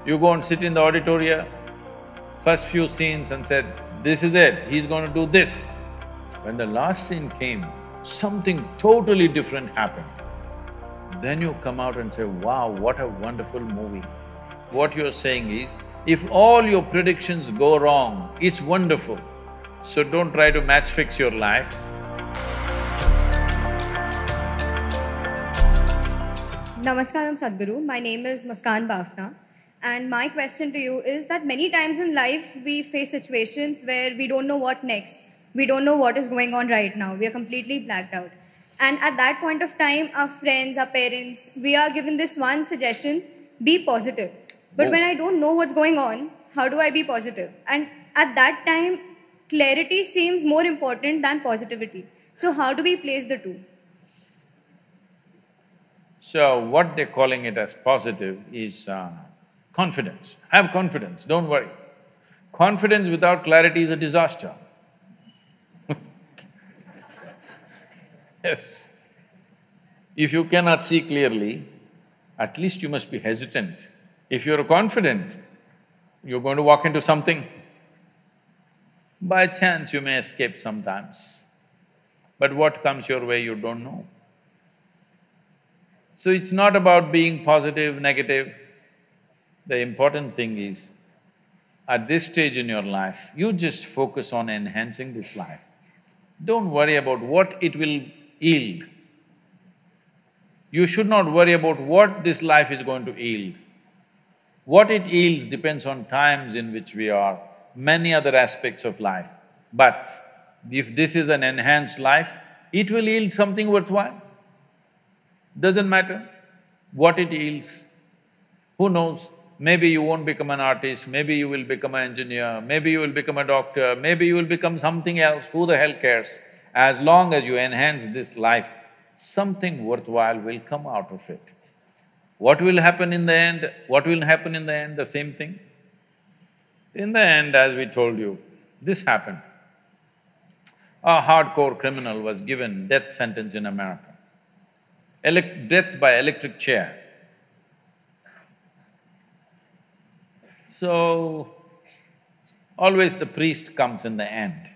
You go and sit in the auditorium, first few scenes and said, this is it, he's going to do this. When the last scene came, something totally different happened. Then you come out and say, wow, what a wonderful movie. What you're saying is, if all your predictions go wrong, it's wonderful. So don't try to match fix your life. Namaskaram Sadhguru, my name is Muskan Bafna, and my question to you is that many times in life we face situations where we don't know what next, we don't know what is going on right now, we are completely blacked out. And at that point of time, our friends, our parents, we are given this one suggestion, be positive. But when I don't know what's going on, how do I be positive? And at that time, clarity seems more important than positivity. So how do we place the two? So what they're calling it as positive is confidence. Have confidence, don't worry. Confidence without clarity is a disaster. Yes. If you cannot see clearly, at least you must be hesitant. If you're confident, you're going to walk into something. By chance you may escape sometimes, but what comes your way you don't know. So it's not about being positive, negative. The important thing is, at this stage in your life, you just focus on enhancing this life. Don't worry about what it will yield. You should not worry about what this life is going to yield. What it yields depends on times in which we are, many other aspects of life. But if this is an enhanced life, it will yield something worthwhile. Doesn't matter what it yields. Who knows, maybe you won't become an artist, maybe you will become an engineer, maybe you will become a doctor, maybe you will become something else, who the hell cares? As long as you enhance this life, something worthwhile will come out of it. What will happen in the end? What will happen in the end? The same thing. In the end, as we told you, this happened. A hardcore criminal was given death sentence in America. Death by electric chair. So, always the priest comes in the end.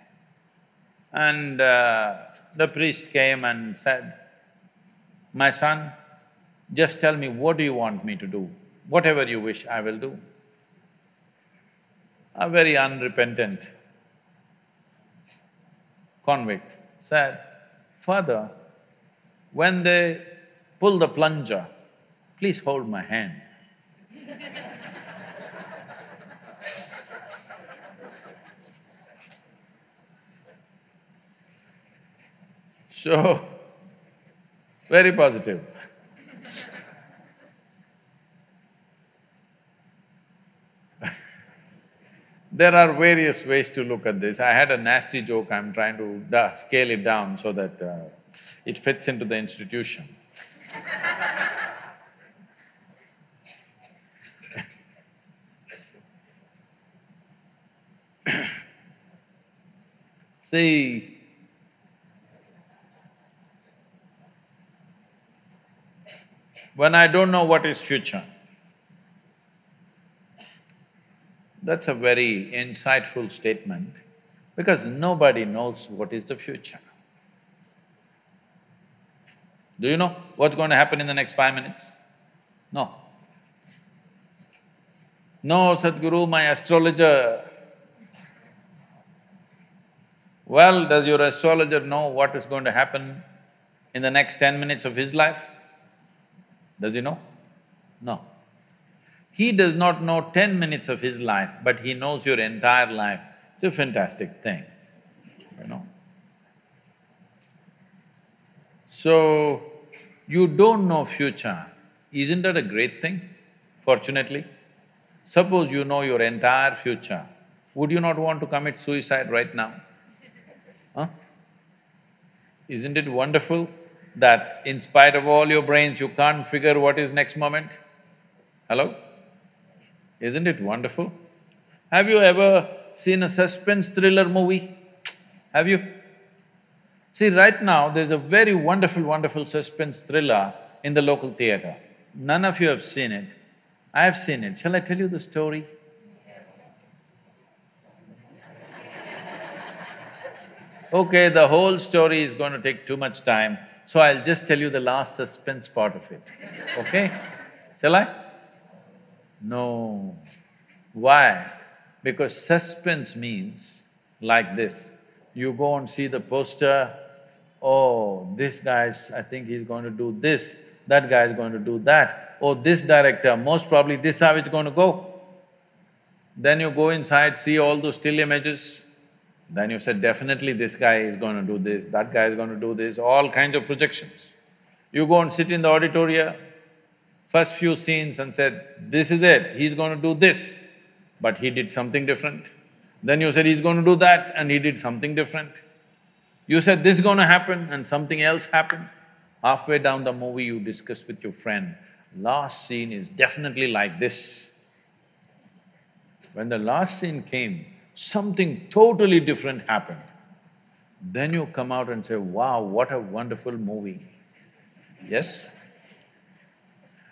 And the priest came and said, my son, just tell me what do you want me to do? Whatever you wish, I will do. A very unrepentant convict said, Father, when they pull the plunger, please hold my hand. So, very positive. There are various ways to look at this. I had a nasty joke, I'm trying to scale it down so that it fits into the institution. See, when I don't know what is future, that's a very insightful statement because nobody knows what is the future. Do you know what's going to happen in the next 5 minutes? No. No, Sadhguru, my astrologer. Well, does your astrologer know what is going to happen in the next 10 minutes of his life? Does he know? No. He does not know 10 minutes of his life, but he knows your entire life. It's a fantastic thing, you know. So, you don't know future, isn't that a great thing, fortunately? Suppose you know your entire future, would you not want to commit suicide right now? Huh? Isn't it wonderful that in spite of all your brains, you can't figure what is next moment? Hello? Isn't it wonderful? Have you ever seen a suspense thriller movie? Have you? See, right now there's a very wonderful suspense thriller in the local theatre. None of you have seen it. I have seen it. Shall I tell you the story? Okay, the whole story is going to take too much time, so I'll just tell you the last suspense part of it, okay? Shall I? No. Why? Because suspense means like this. You go and see the poster, oh, this guy's… I think he's going to do this, that guy is going to do that, oh, this director, most probably this how it's going to go. Then you go inside, see all those still images, then you said, definitely this guy is going to do this, that guy is going to do this, all kinds of projections. You go and sit in the auditorium, first few scenes and said, this is it, he's going to do this, but he did something different. Then you said, he's going to do that and he did something different. You said, this is going to happen and something else happened. Halfway down the movie, you discuss with your friend, last scene is definitely like this. When the last scene came, something totally different happened. Then you come out and say, wow, what a wonderful movie. Yes?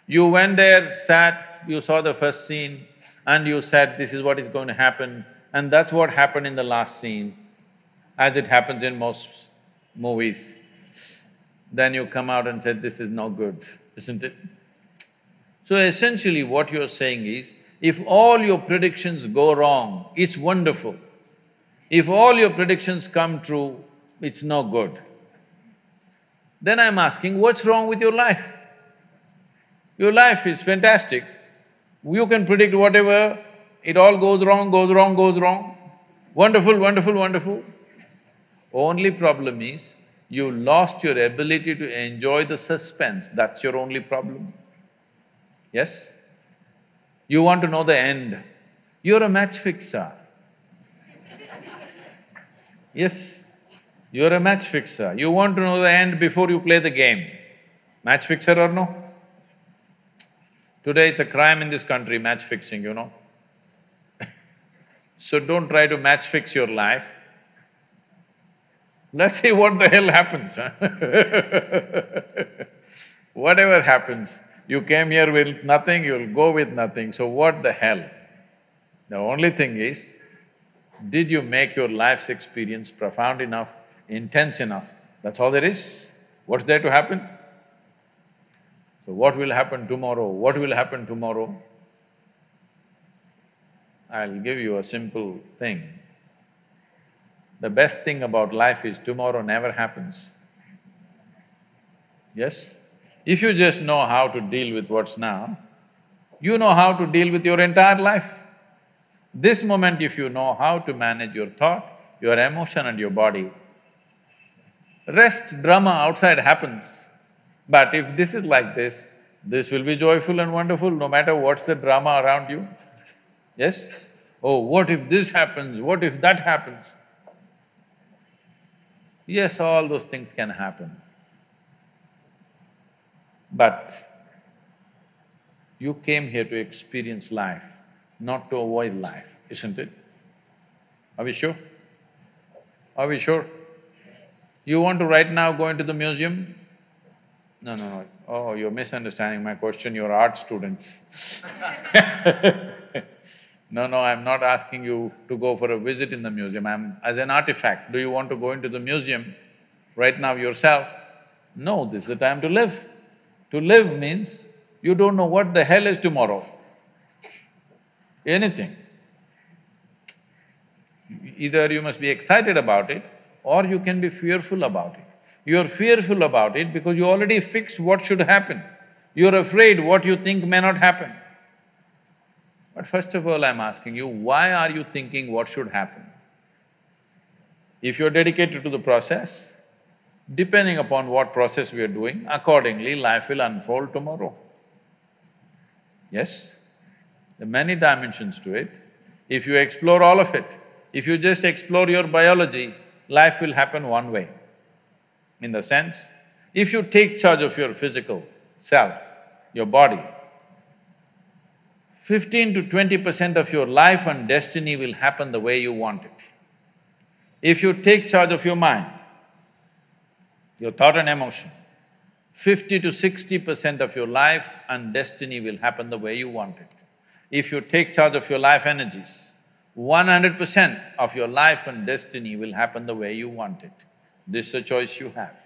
You went there, sat, you saw the first scene and you said, this is what is going to happen, and that's what happened in the last scene, as it happens in most movies. Then you come out and said, this is no good, isn't it? So essentially what you're saying is, if all your predictions go wrong, it's wonderful. If all your predictions come true, it's no good. Then I'm asking, what's wrong with your life? Your life is fantastic. You can predict whatever, it all goes wrong, goes wrong, goes wrong. Wonderful, wonderful, wonderful. Only problem is, you lost your ability to enjoy the suspense, that's your only problem. Yes? You want to know the end. You're a match fixer. Yes, you're a match fixer. You want to know the end before you play the game. Match fixer or no? Today it's a crime in this country, match fixing, you know. So don't try to match fix your life. Let's see what the hell happens, huh? Whatever happens, you came here with nothing, you'll go with nothing, so what the hell? The only thing is, did you make your life's experience profound enough, intense enough? That's all there is. What's there to happen? So what will happen tomorrow? What will happen tomorrow? I'll give you a simple thing. The best thing about life is tomorrow never happens. Yes? If you just know how to deal with what's now, you know how to deal with your entire life. This moment if you know how to manage your thought, your emotion and your body, rest drama outside happens. But if this is like this will be joyful and wonderful no matter what's the drama around you. Yes? Oh, what if this happens, what if that happens? Yes, all those things can happen. But you came here to experience life, not to avoid life, isn't it? Are we sure? Are we sure? You want to right now go into the museum? No, no, no. Oh, you're misunderstanding my question, you're art students. No, no, I'm not asking you to go for a visit in the museum, I'm… as an artifact, do you want to go into the museum right now yourself? No, this is the time to live. To live means you don't know what the hell is tomorrow. Anything. Either you must be excited about it or you can be fearful about it. You're fearful about it because you already fixed what should happen. You're afraid what you think may not happen. But first of all, I'm asking you, why are you thinking what should happen? If you're dedicated to the process, depending upon what process we are doing, accordingly life will unfold tomorrow. Yes? There are many dimensions to it. If you explore all of it, if you just explore your biology, life will happen one way. In the sense, if you take charge of your physical self, your body, 15 to 20% of your life and destiny will happen the way you want it. If you take charge of your mind, your thought and emotion, 50 to 60% of your life and destiny will happen the way you want it. If you take charge of your life energies, 100% of your life and destiny will happen the way you want it. This is a choice you have.